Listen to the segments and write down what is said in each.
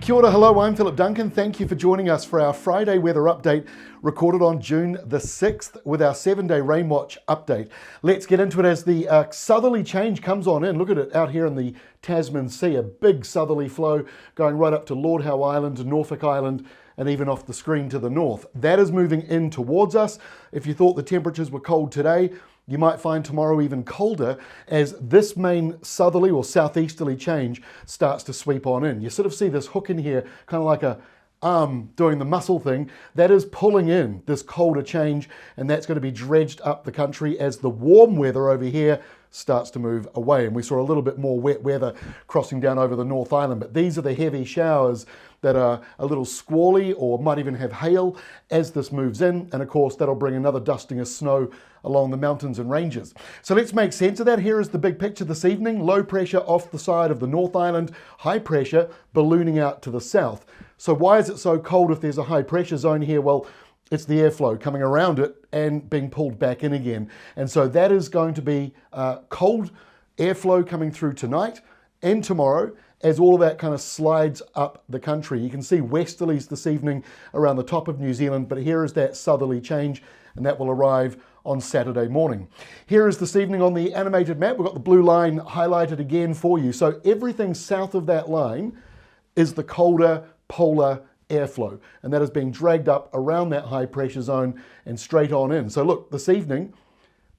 Kia ora, hello, I'm Philip Duncan. Thank you for joining us for our Friday weather update recorded on June the 6th with our 7-day rain watch update. Let's get into it as the southerly change comes on in. Look at it out here in the Tasman Sea, a big southerly flow going right up to Lord Howe Island, Norfolk Island, and even off the screen to the north. That is moving in towards us. If you thought the temperatures were cold today, you might find tomorrow even colder as this main southerly or southeasterly change starts to sweep on in. You sort of see this hook in here, kind of like a arm doing the muscle thing. That is pulling in this colder change, and that's going to be dredged up the country as the warm weather over here starts to move away. And we saw a little bit more wet weather crossing down over the North Island, but these are the heavy showers that are a little squally or might even have hail as this moves in. And of course, that'll bring another dusting of snow along the mountains and ranges. So let's make sense of that. Here is the big picture this evening. Low pressure off the side of the North Island, high pressure ballooning out to the south. So why is it so cold if there's a high pressure zone here? Well, it's the airflow coming around it and being pulled back in again. And so that is going to be cold airflow coming through tonight and tomorrow as all of that kind of slides up the country. You can see westerlies this evening around the top of New Zealand, but here is that southerly change, and that will arrive on Saturday morning. Here is this evening on the animated map. We've got the blue line highlighted again for you. So everything south of that line is the colder polar airflow, and that is being dragged up around that high pressure zone and straight on in. So look, this evening,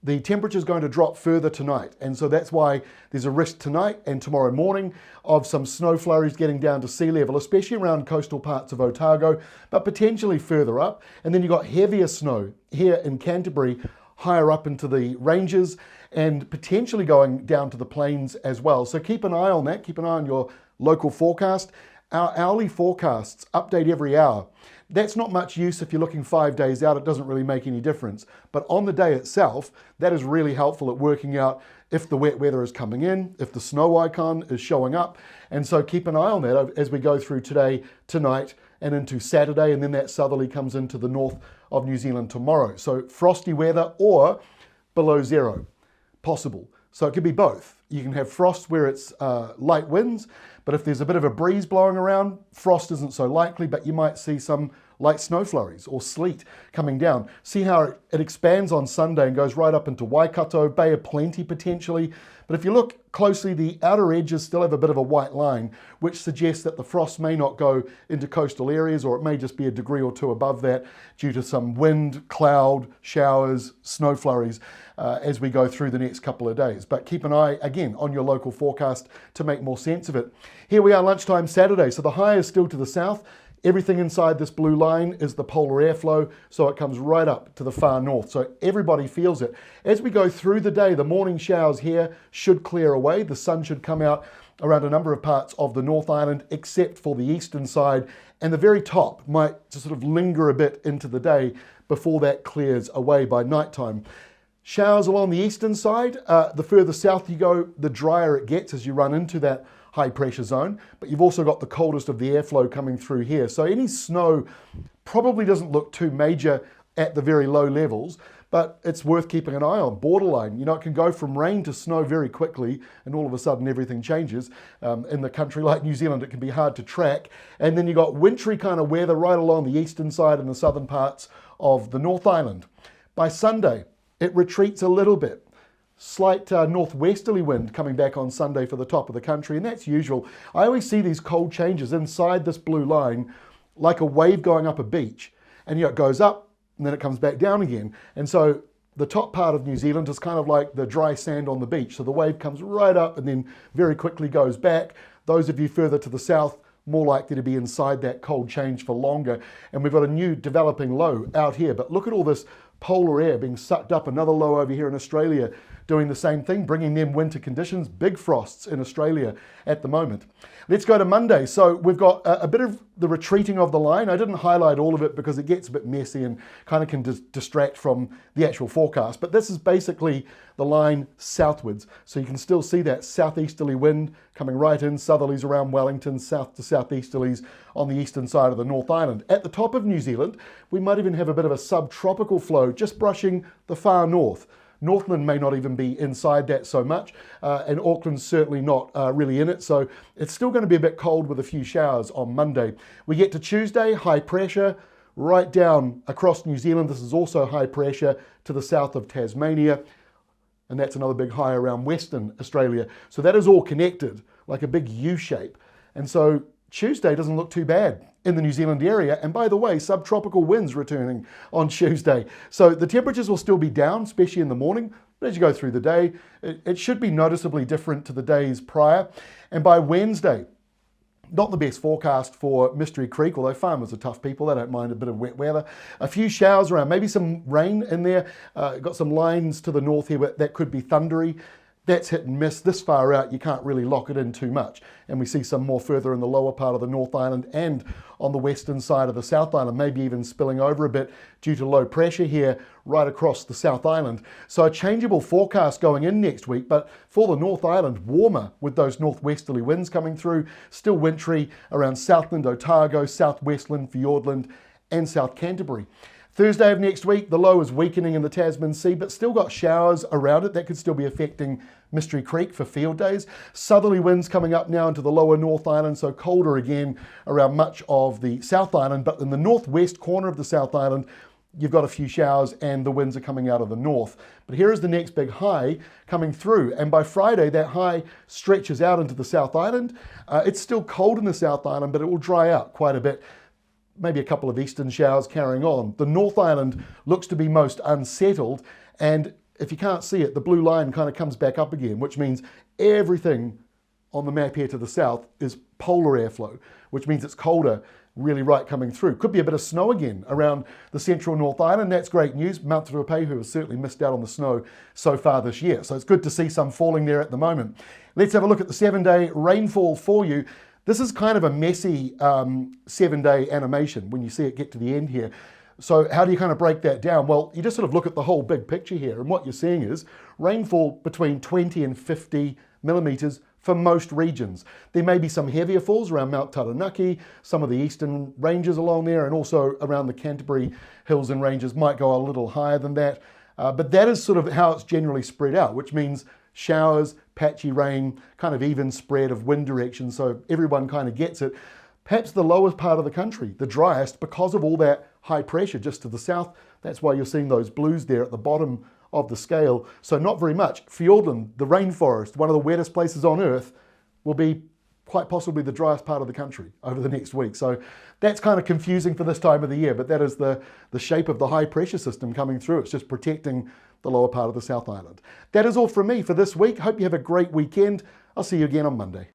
the temperature is going to drop further tonight, and so that's why there's a risk tonight and tomorrow morning of some snow flurries getting down to sea level, especially around coastal parts of Otago, but potentially further up. And then you've got heavier snow here in Canterbury, higher up into the ranges, and potentially going down to the plains as well. So keep an eye on that, keep an eye on your local forecast. Our hourly forecasts update every hour. That's not much use if you're looking 5 days out. It doesn't really make any difference. But on the day itself, that is really helpful at working out if the wet weather is coming in, if the snow icon is showing up. And so keep an eye on that as we go through today, tonight, and into Saturday. And then that southerly comes into the north of New Zealand tomorrow. So frosty weather or below zero, possible. So it could be both. You can have frost where it's light winds, but if there's a bit of a breeze blowing around, frost isn't so likely, but you might see some light snow flurries or sleet coming down. See how it expands on Sunday and goes right up into Waikato, Bay of Plenty potentially. But if you look closely, the outer edges still have a bit of a white line, which suggests that the frost may not go into coastal areas, or it may just be a degree or two above that due to some wind, cloud, showers, snow flurries as we go through the next couple of days. But keep an eye, again, on your local forecast to make more sense of it. Here we are, lunchtime Saturday. So the high is still to the south. Everything inside this blue line is the polar airflow, so it comes right up to the far north. So everybody feels it. As we go through the day, the morning showers here should clear away. The sun should come out around a number of parts of the North Island, except for the eastern side, and the very top might just sort of linger a bit into the day before that clears away by nighttime. Showers along the eastern side. The further south you go, the drier it gets as you run into that high pressure zone, but you've also got the coldest of the airflow coming through here. So any snow probably doesn't look too major at the very low levels, but it's worth keeping an eye on. Borderline, you know, it can go from rain to snow very quickly, and all of a sudden everything changes. In the country like New Zealand, it can be hard to track. And then you've got wintry kind of weather right along the eastern side and the southern parts of the North Island. By Sunday, it retreats a little bit. Slight northwesterly wind coming back on Sunday for the top of the country, and that's usual. I always see these cold changes inside this blue line like a wave going up a beach, and you know, it goes up and then it comes back down again. And so the top part of New Zealand is kind of like the dry sand on the beach. So the wave comes right up and then very quickly goes back. Those of you further to the south, more likely to be inside that cold change for longer. And we've got a new developing low out here, but look at all this polar air being sucked up. Another low over here in Australia doing the same thing, bringing them winter conditions, big frosts in Australia at the moment. Let's go to Monday. So we've got a bit of the retreating of the line. I didn't highlight all of it because it gets a bit messy and kind of can distract from the actual forecast. But this is basically the line southwards. So you can still see that southeasterly wind coming right in, southerlies around Wellington, south to southeasterlies on the eastern side of the North Island. At the top of New Zealand, we might even have a bit of a subtropical flow just brushing the far north. Northland may not even be inside that so much, and Auckland's certainly not really in it, so it's still going to be a bit cold with a few showers on Monday. We get to Tuesday, high pressure right down across New Zealand. This is also high pressure to the south of Tasmania, and that's another big high around Western Australia. So that is all connected like a big U shape. And so Tuesday doesn't look too bad in the New Zealand area. And by the way, subtropical winds returning on Tuesday. So the temperatures will still be down, especially in the morning. But as you go through the day, it should be noticeably different to the days prior. And by Wednesday, not the best forecast for Mystery Creek, although farmers are tough people, they don't mind a bit of wet weather. A few showers around, maybe some rain in there. Got some lines to the north here, but that could be thundery. That's hit and miss. This far out, you can't really lock it in too much. And we see some more further in the lower part of the North Island and on the western side of the South Island, maybe even spilling over a bit due to low pressure here right across the South Island. So a changeable forecast going in next week, but for the North Island, warmer with those northwesterly winds coming through, still wintry around Southland, Otago, Southwestland, Fiordland and South Canterbury. Thursday of next week, the low is weakening in the Tasman Sea, but still got showers around it. That could still be affecting Mystery Creek for field days. Southerly winds coming up now into the lower North Island, so colder again around much of the South Island. But in the northwest corner of the South Island, you've got a few showers and the winds are coming out of the north. But here is the next big high coming through. And by Friday, that high stretches out into the South Island. It's still cold in the South Island, but it will dry out quite a bit. Maybe a couple of eastern showers carrying on. The North Island looks to be most unsettled, and if you can't see it, the blue line kind of comes back up again, which means everything on the map here to the south is polar airflow, which means it's colder really right coming through. Could be a bit of snow again around the central North Island. That's great news. Mount Ruapehu has certainly missed out on the snow so far this year, so it's good to see some falling there at the moment. Let's have a look at the 7-day rainfall for you. This is kind of a messy 7-day animation when you see it get to the end here. So how do you kind of break that down? Well, you just sort of look at the whole big picture here, and what you're seeing is rainfall between 20 and 50 millimetres for most regions. There may be some heavier falls around Mount Taranaki, some of the eastern ranges along there, and also around the Canterbury Hills and Ranges might go a little higher than that. But that is sort of how it's generally spread out, which means showers, patchy rain, kind of even spread of wind direction, so everyone kind of gets it. Perhaps the lowest part of the country, the driest, because of all that high pressure just to the south. That's why you're seeing those blues there at the bottom of the scale. So not very much. Fiordland, the rainforest, one of the wettest places on earth, will be quite possibly the driest part of the country over the next week. So that's kind of confusing for this time of the year, but that is the shape of the high pressure system coming through. It's just protecting the lower part of the South Island. That is all from me for this week. Hope you have a great weekend. I'll see you again on Monday.